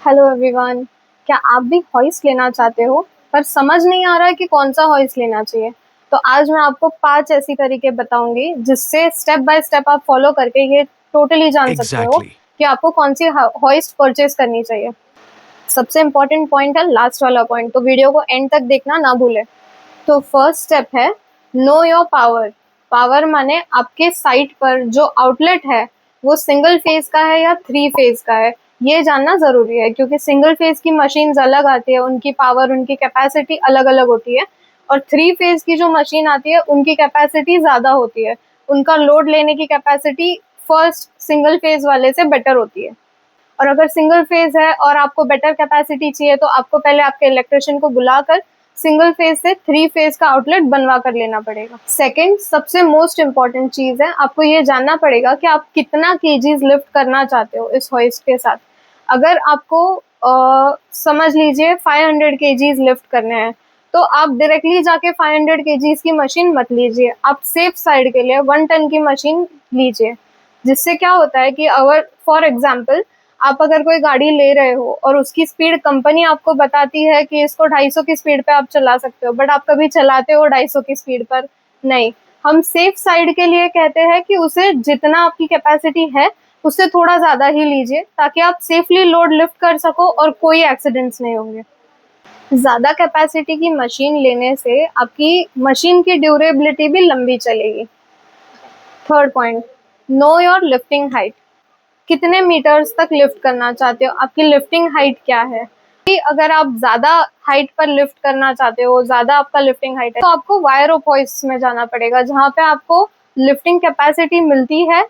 Hello everyone. क्या आप भी हॉइस्ट लेना चाहते हो पर समझ नहीं आ रहा है कि कौन सा हॉइस्ट लेना चाहिए? तो आज मैं आपको 5 ऐसी तरीके बताऊंगी जिससे स्टेप बाय स्टेप आप फॉलो करके ये टोटली जान सकते हो एग्जैक्टली कि आपको कौन सी हॉइस्ट परचेज करनी चाहिए। सबसे इम्पोर्टेंट पॉइंट है लास्ट वाला पॉइंट, तो वीडियो को एंड तक देखना ना भूले। तो फर्स्ट स्टेप है नो योर पावर। पावर माने आपके साइट पर जो आउटलेट है वो सिंगल फेज का है या 3 फेज का है, ये जानना जरूरी है क्योंकि सिंगल फेज की मशीन्स अलग आती है, उनकी पावर उनकी कैपेसिटी अलग अलग होती है। और 3 फेज की जो मशीन आती है उनकी कैपेसिटी ज्यादा होती है, उनका लोड लेने की कैपेसिटी फर्स्ट सिंगल फेज वाले से बेटर होती है। और अगर सिंगल फेज है और आपको बेटर कैपेसिटी चाहिए तो आपको पहले आपके इलेक्ट्रिशियन को बुलाकर सिंगल फेज से 3 फेज का आउटलेट बनवा कर लेना पड़ेगा। सेकंड, सबसे मोस्ट इम्पॉर्टेंट चीज है, आपको ये जानना पड़ेगा कि आप कितना केजीज लिफ्ट करना चाहते हो इस होइस्ट के साथ। अगर आपको समझ लीजिए 500 केजीज लिफ्ट करने हैं तो आप डायरेक्टली जाके 500 केजीज की मशीन मत लीजिए, आप सेफ साइड के लिए 1 टन की मशीन लीजिए। जिससे क्या होता है कि अगर फॉर एग्जाम्पल आप अगर कोई गाड़ी ले रहे हो और उसकी स्पीड कंपनी आपको बताती है कि इसको 250 की स्पीड पे आप चला सकते हो, बट आप कभी चलाते हो 250 की स्पीड पर नहीं। हम सेफ साइड के लिए कहते हैं कि उसे जितना आपकी कैपेसिटी है उससे थोड़ा ज्यादा ही लीजिए ताकि आप सेफली लोड लिफ्ट कर सको और कोई एक्सीडेंट्स नहीं होंगे। ज्यादा कैपेसिटी की मशीन लेने से आपकी मशीन की ड्यूरेबिलिटी भी लंबी चलेगी। Third point, know your lifting height. कितने मीटर्स तक लिफ्ट करना चाहते हो, आपकी लिफ्टिंग हाइट क्या है? कि अगर आप ज्यादा हाइट पर लिफ्ट करना चाहते हो, ज्यादा आपका लिफ्टिंग हाइट है, तो आपको वायर रोप होइस्ट में जाना पड़ेगा जहां पे आपको लिफ्टिंग कैपेसिटी मिलती है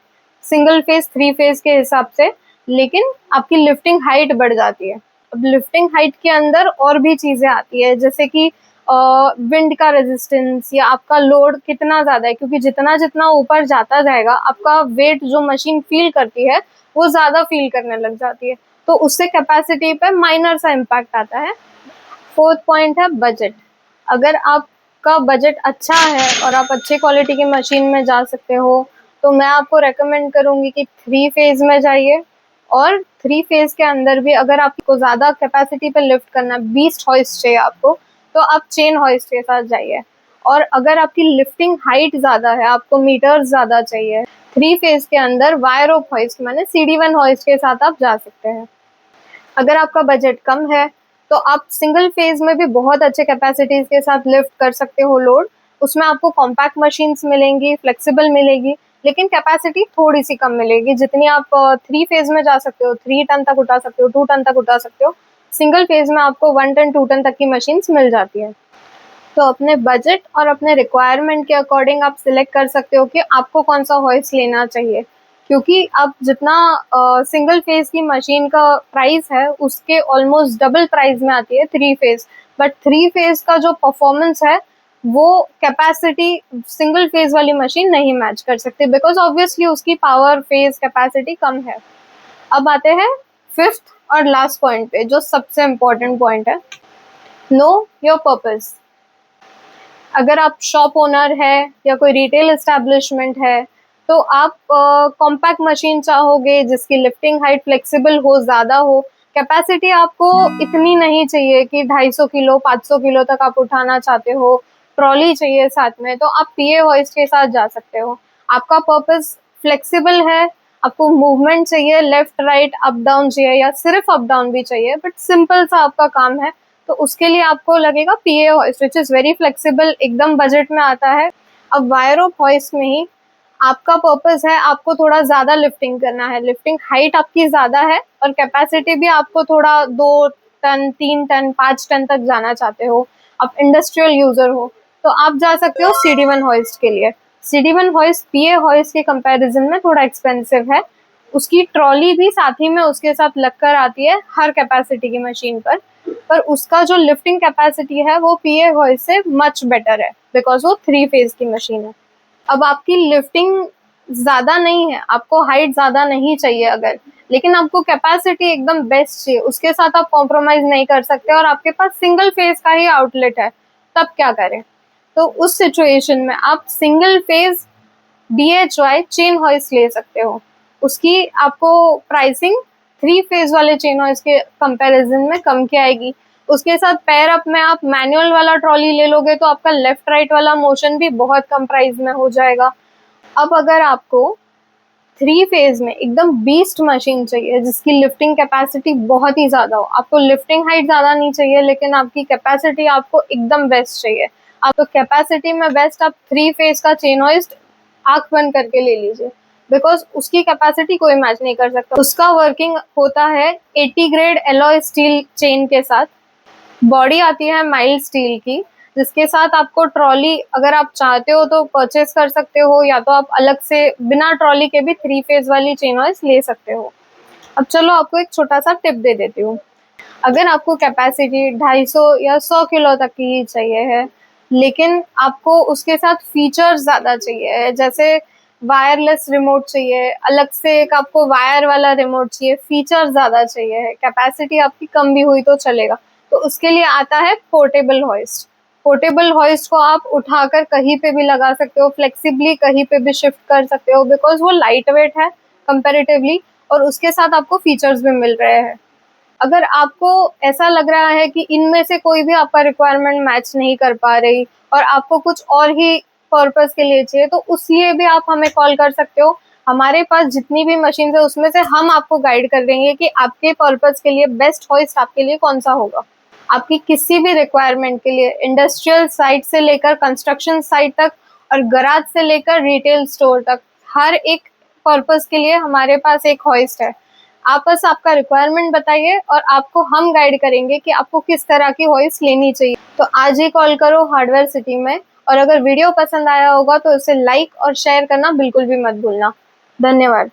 सिंगल फेज 3 फेज के हिसाब से, लेकिन आपकी लिफ्टिंग हाइट बढ़ जाती है। अब लिफ्टिंग हाइट के अंदर और भी चीजें आती है जैसे कि विंड का रेजिस्टेंस या आपका लोड कितना ज्यादा है, क्योंकि जितना जितना ऊपर जाता जाएगा आपका वेट जो मशीन फील करती है वो ज्यादा फील करने लग जाती है, तो उससे कैपेसिटी पे माइनर सा इम्पैक्ट आता है। फोर्थ पॉइंट है बजट। अगर आपका बजट अच्छा है और आप अच्छे क्वालिटी की मशीन में जा सकते हो तो मैं आपको रेकमेंड करूंगी कि 3 फेज में जाइए। और 3 फेज के अंदर भी अगर आपको ज्यादा कैपेसिटी पे लिफ्ट करना है, 20 हॉइस्ट चाहिए आपको, तो आप चेन हॉइस्ट के साथ जाइए। और अगर आपकी लिफ्टिंग हाइट ज्यादा है, आपको मीटर ज्यादा चाहिए, 3 फेज के अंदर वायर रोप हॉइस्ट माने CD1 हॉइस्ट के साथ आप जा सकते हैं। अगर आपका बजट कम है तो आप सिंगल फेज में भी बहुत अच्छे कैपेसिटीज के साथ लिफ्ट कर सकते हो लोड। उसमें आपको कॉम्पैक्ट मशीन्स मिलेंगी, फ्लेक्सिबल मिलेगी, लेकिन कैपेसिटी थोड़ी सी कम मिलेगी। जितनी आप 3 फेज में जा सकते हो, 3 टन तक उठा सकते हो, 2 टन तक उठा सकते हो, सिंगल फेज में आपको 1 टन 2 टन तक की मशीन्स मिल जाती है। तो अपने बजट और अपने रिक्वायरमेंट के अकॉर्डिंग आप सिलेक्ट कर सकते हो कि आपको कौन सा हॉइस्ट लेना चाहिए, क्योंकि अब जितना सिंगल फेज की मशीन का प्राइस है उसके ऑलमोस्ट डबल प्राइस में आती है 3 फेज। बट 3 फेज का जो परफॉर्मेंस है वो कैपेसिटी सिंगल फेज वाली मशीन नहीं मैच कर सकती, बिकॉज ऑब्वियसली उसकी पावर फेज कैपेसिटी कम है। अब आते हैं फिफ्थ और लास्ट पॉइंट पे, जो सबसे इम्पोर्टेंट पॉइंट है, नो योर पर्पस। अगर आप शॉप ओनर है या कोई रिटेल एस्टेब्लिशमेंट है तो आप कॉम्पैक्ट मशीन चाहोगे जिसकी लिफ्टिंग हाइट फ्लेक्सिबल हो, ज्यादा हो। कैपेसिटी आपको इतनी नहीं चाहिए कि 250 किलो 500 किलो तक आप उठाना चाहते हो, ट्रॉली चाहिए साथ में, तो आप PA हॉइस्ट के साथ जा सकते हो। आपका पर्पस फ्लेक्सिबल है, आपको मूवमेंट चाहिए, लेफ्ट राइट अप डाउन चाहिए या सिर्फ अप डाउन भी चाहिए, बट सिंपल सा आपका काम है, तो उसके लिए आपको लगेगा PA hoist which is very flexible, एकदम बजट में आता है। अब वायर रोप हॉइस्ट में ही आपका पर्पस है, आपको थोड़ा ज्यादा लिफ्टिंग करना है, लिफ्टिंग हाइट आपकी ज्यादा है और कैपेसिटी भी आपको थोड़ा 2 टन 3 टन 5 टन तक जाना चाहते हो, आप इंडस्ट्रियल यूजर हो, तो आप जा सकते हो CD1 हॉइस्ट के लिए। CD1 हॉइस्ट PA हॉइस्ट के कंपैरिजन में थोड़ा एक्सपेंसिव है, उसकी ट्रॉली भी साथ ही में उसके साथ लगकर आती है हर कैपेसिटी की मशीन पर उसका जो लिफ्टिंग कैपेसिटी है वो PA हॉइस्ट से मच बेटर है बिकॉज वो 3 फेज की मशीन है। अब आपकी लिफ्टिंग ज्यादा नहीं है, आपको हाइट ज्यादा नहीं चाहिए अगर, लेकिन आपको कैपेसिटी एकदम बेस्ट चाहिए, उसके साथ आप कॉम्प्रोमाइज नहीं कर सकते और आपके पास सिंगल फेज का ही आउटलेट है, तब क्या करें? तो उस सिचुएशन में आप single phase DHY chain hoist ले सकते हो। उसकी आपको प्राइसिंग 3 फेज वाले चेन हॉइस्ट के कंपैरिजन में कम की आएगी। उसके साथ पैर अप में आप मैनुअल वाला ट्रॉली ले लोगे तो आपका लेफ्ट राइट वाला मोशन भी बहुत कम प्राइस में हो जाएगा। अब अगर आपको 3 फेज में एकदम बीस्ट मशीन चाहिए जिसकी लिफ्टिंग कैपेसिटी बहुत ही ज्यादा हो, आपको लिफ्टिंग हाइट ज्यादा नहीं चाहिए लेकिन आपकी कैपेसिटी आपको एकदम बेस्ट चाहिए, आप तो कैपेसिटी में बेस्ट आप 3 फेज का चेन हॉइस्ट आंख बंद करके ले लीजिए, बिकॉज उसकी कैपेसिटी कोई मैच नहीं कर सकता। उसका वर्किंग होता है 80 ग्रेड एलॉय स्टील चेन के साथ। बॉडी आती है माइल्ड स्टील की, जिसके साथ आपको ट्रॉली अगर आप चाहते हो तो परचेस कर सकते हो, या तो आप अलग से बिना ट्रॉली के भी 3 फेज वाली चेन हॉइस्ट ले सकते हो। अब चलो आपको एक छोटा सा टिप दे देती हूँ। अगर आपको कैपेसिटी 250 या 100 किलो तक की ही चाहिए है, लेकिन आपको उसके साथ फीचर्स ज़्यादा चाहिए है, जैसे वायरलेस रिमोट चाहिए, अलग से एक आपको वायर वाला रिमोट चाहिए, फीचर ज़्यादा चाहिए है, कैपेसिटी आपकी कम भी हुई तो चलेगा, तो उसके लिए आता है पोर्टेबल हॉइस्ट। पोर्टेबल हॉइस्ट को आप उठाकर कहीं पे भी लगा सकते हो, फ्लेक्सिबली कहीं पे भी शिफ्ट कर सकते हो, बिकॉज वो लाइट वेट है कंपेरेटिवली और उसके साथ आपको फीचर्स भी मिल रहे हैं। अगर आपको ऐसा लग रहा है कि इनमें से कोई भी आपका रिक्वायरमेंट मैच नहीं कर पा रही और आपको कुछ और ही पर्पस के लिए चाहिए, तो उस लिए भी आप हमें कॉल कर सकते हो। हमारे पास जितनी भी मशीन है उसमें से हम आपको गाइड कर देंगे कि आपके पर्पस के लिए बेस्ट हॉइस्ट आपके लिए कौन सा होगा। आपकी किसी भी रिक्वायरमेंट के लिए, इंडस्ट्रियल साइट से लेकर कंस्ट्रक्शन साइट तक और गराज से लेकर रिटेल स्टोर तक, हर एक पर्पस के लिए हमारे पास एक हॉइस्ट है। आप बस आपका रिक्वायरमेंट बताइए और आपको हम गाइड करेंगे कि आपको किस तरह की हॉइस्ट लेनी चाहिए। तो आज ही कॉल करो हार्डवेयर सिटी में, और अगर वीडियो पसंद आया होगा तो इसे लाइक और शेयर करना बिल्कुल भी मत भूलना। धन्यवाद।